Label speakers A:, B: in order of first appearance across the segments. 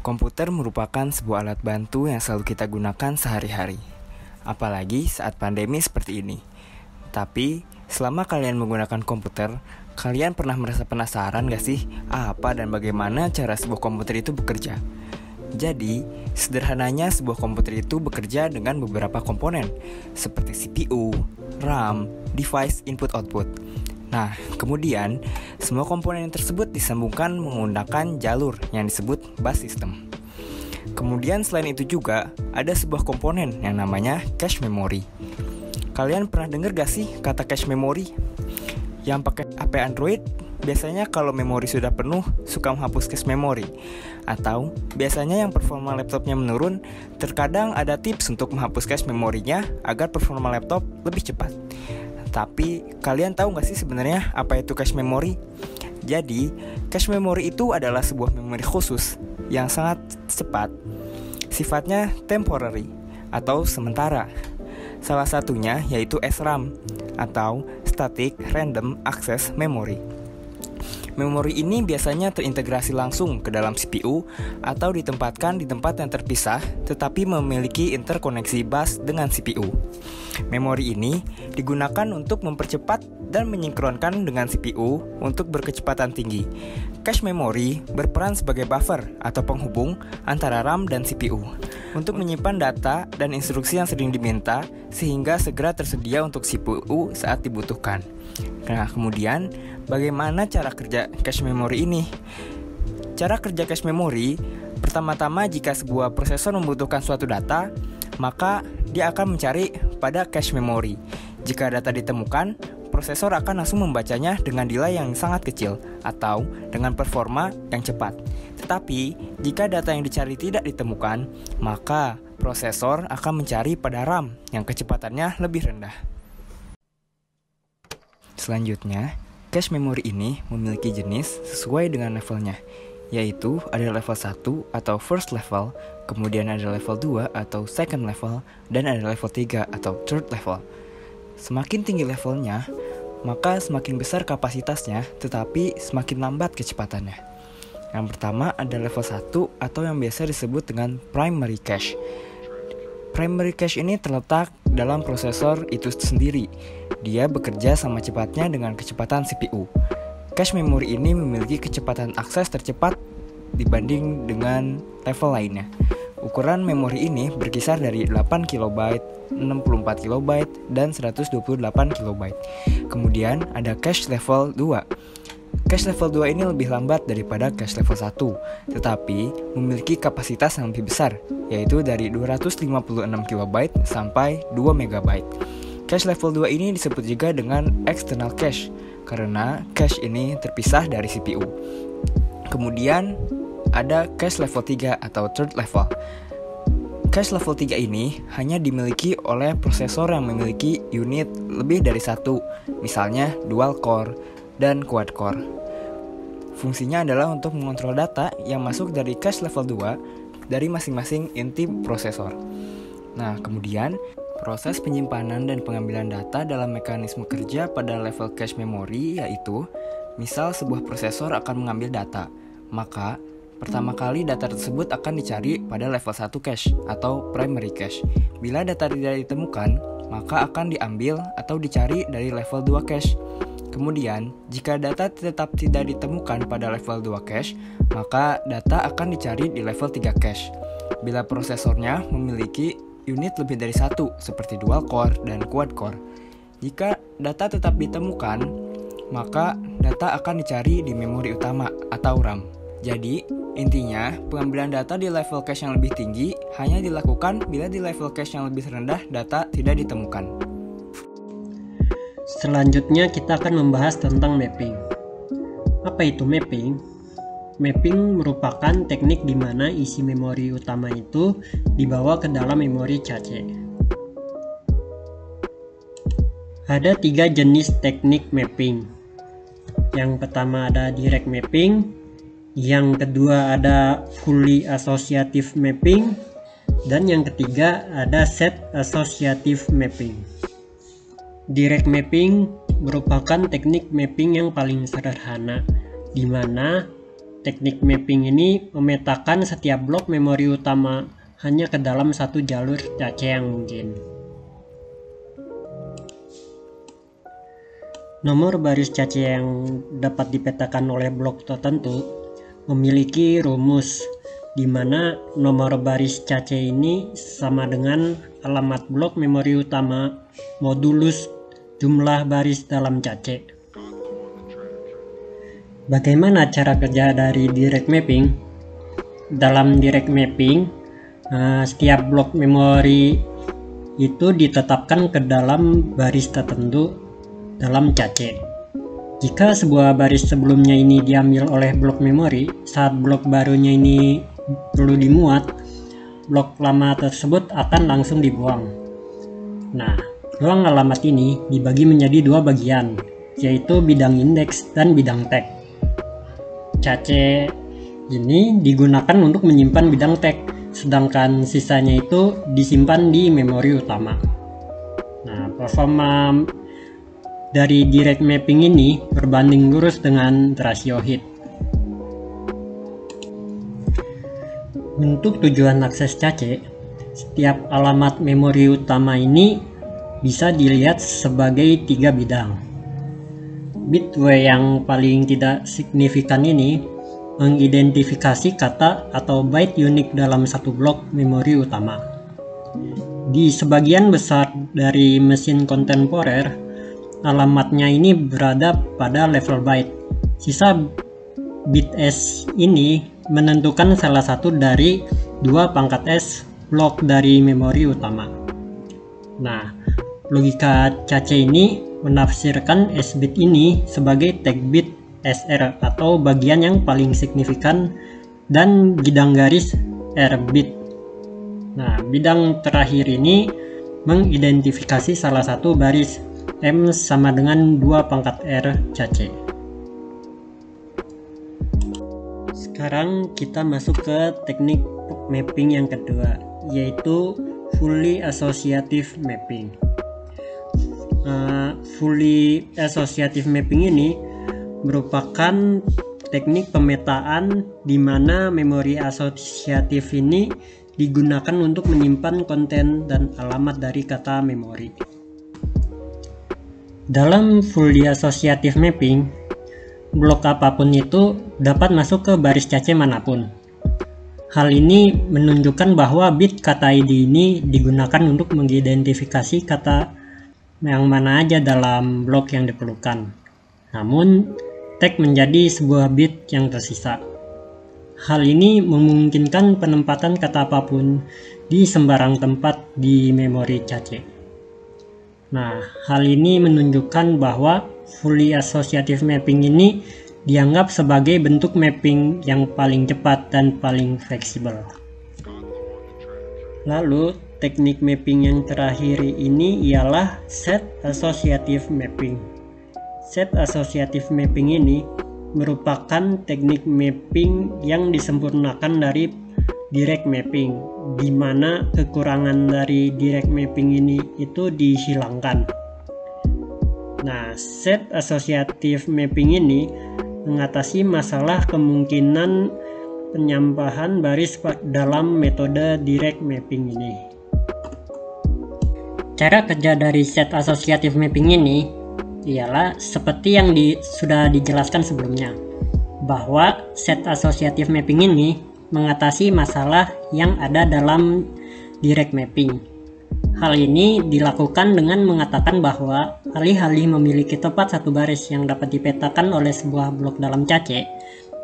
A: Komputer merupakan sebuah alat bantu yang selalu kita gunakan sehari-hari, apalagi saat pandemi seperti ini. Tapi, selama kalian menggunakan komputer, kalian pernah merasa penasaran gak sih apa dan bagaimana cara sebuah komputer itu bekerja? Jadi, sederhananya sebuah komputer itu bekerja dengan beberapa komponen, seperti CPU, RAM, device input-output. Nah, kemudian, semua komponen tersebut disambungkan menggunakan jalur yang disebut bus system. Kemudian selain itu juga, ada sebuah komponen yang namanya cache memory. Kalian pernah dengar gak sih kata cache memory? Yang pakai HP Android, biasanya kalau memori sudah penuh, suka menghapus cache memory. Atau, biasanya yang performa laptopnya menurun, terkadang ada tips untuk menghapus cache memorinya agar performa laptop lebih cepat. Tapi, kalian tahu gak sih sebenarnya apa itu cache memory? Jadi, cache memory itu adalah sebuah memori khusus yang sangat cepat, sifatnya temporary atau sementara. Salah satunya yaitu SRAM atau Static Random Access Memory. Memori ini biasanya terintegrasi langsung ke dalam CPU atau ditempatkan di tempat yang terpisah tetapi memiliki interkoneksi bus dengan CPU. Memori ini digunakan untuk mempercepat dan menyinkronkan dengan CPU untuk berkecepatan tinggi. Cache memory berperan sebagai buffer atau penghubung antara RAM dan CPU untuk menyimpan data dan instruksi yang sering diminta sehingga segera tersedia untuk CPU saat dibutuhkan. Nah, kemudian bagaimana cara kerja cache memory ini? Cara kerja cache memory, pertama-tama jika sebuah prosesor membutuhkan suatu data, maka dia akan mencari pada cache memory. Jika data ditemukan, prosesor akan langsung membacanya dengan delay yang sangat kecil atau dengan performa yang cepat. Tetapi, jika data yang dicari tidak ditemukan, maka prosesor akan mencari pada RAM yang kecepatannya lebih rendah. Selanjutnya, cache memory ini memiliki jenis sesuai dengan levelnya, yaitu ada level 1 atau first level, kemudian ada level 2 atau second level, dan ada level 3 atau third level. Semakin tinggi levelnya, maka semakin besar kapasitasnya, tetapi semakin lambat kecepatannya. Yang pertama ada level 1 atau yang biasa disebut dengan primary cache. Primary cache ini terletak dalam prosesor itu sendiri. Dia bekerja sama cepatnya dengan kecepatan CPU. Cache memory ini memiliki kecepatan akses tercepat dibanding dengan level lainnya. Ukuran memori ini berkisar dari 8 KB, 64 KB, dan 128 KB. Kemudian ada cache level 2. Cache level 2 ini lebih lambat daripada cache level 1, tetapi memiliki kapasitas yang lebih besar, yaitu dari 256 KB sampai 2 MB. Cache level 2 ini disebut juga dengan external cache, karena cache ini terpisah dari CPU. Kemudian ada cache level 3 atau third level. Cache level 3 ini hanya dimiliki oleh prosesor yang memiliki unit lebih dari satu, misalnya dual core dan quad core. Fungsinya adalah untuk mengontrol data yang masuk dari cache level 2 dari masing-masing inti prosesor. Nah, kemudian proses penyimpanan dan pengambilan data dalam mekanisme kerja pada level cache memory yaitu, misal sebuah prosesor akan mengambil data, maka pertama kali data tersebut akan dicari pada level 1 cache atau primary cache. Bila data tidak ditemukan, maka akan diambil atau dicari dari level 2 cache. Kemudian, jika data tetap tidak ditemukan pada level 2 cache, maka data akan dicari di level 3 cache. Bila prosesornya memiliki unit lebih dari satu, seperti dual core dan quad core. Jika data tetap ditemukan, maka data akan dicari di memori utama atau RAM. Jadi, intinya, pengambilan data di level cache yang lebih tinggi hanya dilakukan bila di level cache yang lebih rendah data tidak ditemukan.
B: Selanjutnya kita akan membahas tentang mapping. Apa itu mapping? Mapping merupakan teknik di mana isi memori utama itu dibawa ke dalam memori cache. Ada 3 jenis teknik mapping. Yang pertama ada direct mapping, yang kedua ada fully associative mapping, dan yang ketiga ada set associative mapping. Direct mapping merupakan teknik mapping yang paling sederhana, di mana teknik mapping ini memetakan setiap blok memori utama hanya ke dalam satu jalur cache yang mungkin. Nomor baris cache yang dapat dipetakan oleh blok tertentu memiliki rumus di mana nomor baris cache ini sama dengan alamat blok memori utama modulus jumlah baris dalam cache. Bagaimana cara kerja dari direct mapping? Dalam direct mapping, setiap blok memori itu ditetapkan ke dalam baris tertentu dalam cache. Jika sebuah baris sebelumnya ini diambil oleh blok memori, saat blok barunya ini perlu dimuat, blok lama tersebut akan langsung dibuang. Nah, ruang alamat ini dibagi menjadi dua bagian, yaitu bidang indeks dan bidang tag. Cache ini digunakan untuk menyimpan bidang tag, sedangkan sisanya itu disimpan di memori utama. Nah, performa dari direct mapping ini berbanding lurus dengan rasio hit. Untuk tujuan akses cache, setiap alamat memori utama ini bisa dilihat sebagai 3 bidang. Bitway yang paling tidak signifikan ini mengidentifikasi kata atau byte unik dalam satu blok memori utama. Di sebagian besar dari mesin kontemporer, alamatnya ini berada pada level byte. Sisa bit S ini menentukan salah satu dari 2 pangkat S blok dari memori utama. Nah, logika cache ini menafsirkan S bit ini sebagai tag bit SR atau bagian yang paling signifikan dan bidang garis R bit. Nah, bidang terakhir ini mengidentifikasi salah satu baris M sama dengan 2 pangkat R cache. Sekarang kita masuk ke teknik mapping yang kedua, yaitu fully associative mapping. Fully associative mapping ini merupakan teknik pemetaan di mana memori asosiatif ini digunakan untuk menyimpan konten dan alamat dari kata memori. Dalam fully associative mapping, blok apapun itu dapat masuk ke baris cache manapun. Hal ini menunjukkan bahwa bit kata ID ini digunakan untuk mengidentifikasi kata yang mana aja dalam blok yang diperlukan. Namun, tag menjadi sebuah bit yang tersisa. Hal ini memungkinkan penempatan kata apapun di sembarang tempat di memori cache. Nah, hal ini menunjukkan bahwa fully associative mapping ini dianggap sebagai bentuk mapping yang paling cepat dan paling fleksibel. Lalu, teknik mapping yang terakhir ini ialah set associative mapping. Set associative mapping ini merupakan teknik mapping yang disempurnakan dari direct mapping, di mana kekurangan dari direct mapping ini itu dihilangkan. Nah, set associative mapping ini mengatasi masalah kemungkinan penyampahan baris dalam metode direct mapping ini. Cara kerja dari set associative mapping ini ialah seperti yang sudah dijelaskan sebelumnya, bahwa set associative mapping ini mengatasi masalah yang ada dalam direct mapping. Hal ini dilakukan dengan mengatakan bahwa alih-alih memiliki tepat satu baris yang dapat dipetakan oleh sebuah blok dalam cache,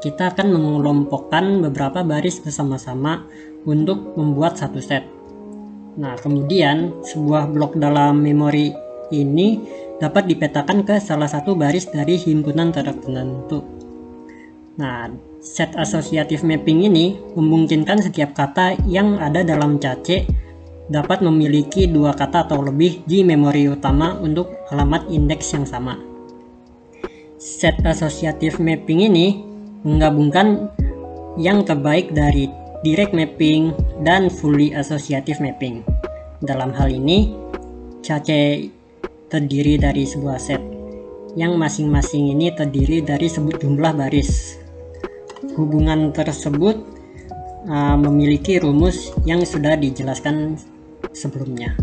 B: kita akan mengelompokkan beberapa baris bersama-sama untuk membuat satu set. Nah, kemudian sebuah blok dalam memori ini dapat dipetakan ke salah satu baris dari himpunan tertentu. Nah, set associative mapping ini memungkinkan setiap kata yang ada dalam cache dapat memiliki 2 kata atau lebih di memori utama untuk alamat indeks yang sama. Set associative mapping ini menggabungkan yang terbaik dari direct mapping dan fully associative mapping. Dalam hal ini, cache terdiri dari sebuah set yang masing-masing ini terdiri dari jumlah baris. hubungan tersebut memiliki rumus yang sudah dijelaskan sebelumnya.